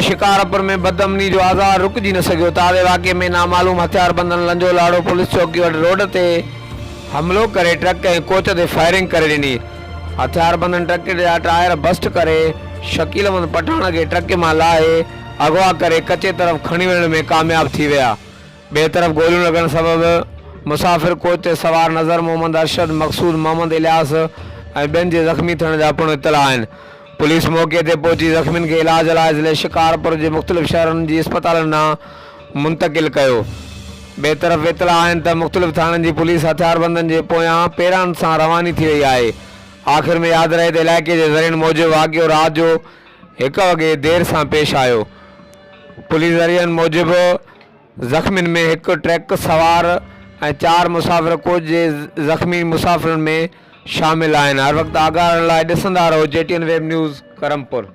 शिकारपुर में बदअमनी जो आज़ार रुकजी न सघियो। ताज़े वाक़े में नामालूम हथियारबंदनि लंजो लाड़ो पुलिस चौकी वटि रोड ते हमलो करे ट्रक ऐं कोच ते फायरिंग करे ॾिनी। हथियारबंदनि ट्रक जा टायर बस्ट करे शकीलमंद पठाण खे ट्रक मां लाहे अगवा करे कचे तरफ़ खणी वञण में कामयाब थी विया। ॿिए तरफ़ गोलियूं लॻण सबबि मुसाफ़िर कोच ते सवार नज़र मोहम्मद अरशद, मक़सूद, मोहम्मद इलियास ऐं ॿियनि जे ज़ख़्मी थियण जा पिणु इतला आहिनि। पुलिस मौक़े ते पहुची ज़ख़्मियुनि खे इलाज लाइ ज़िले शिकारपुर जे मुख़्तलिफ़ शहरनि जी अस्पतालनि ॾांहुं मुंतक़िल कयो। ॿिए तरफ़ इतला आहिनि त मुख़्तलिफ़ थाणनि जी पुलिस हथियारबंदनि जे पोयां पेरान सां रवानी थी वई आहे। आख़िर में यादि रहे त इलाइक़े जे ज़रियनि मूजिबि वाक़ियो राति जो 1 वॻे देर सां पेश आयो। पुलिस ज़रियनि मूजिबि ज़ख़्मियुनि में 1 ट्रक सवार ऐं 4 मुसाफ़िर कोच जे ज़ख़्मी मुसाफ़िरनि में शामिल आहिनि। हर वक़्तु आगाह रहण लाइ ॾिसंदा रहो JTN वेब न्यूज़ करमपुर।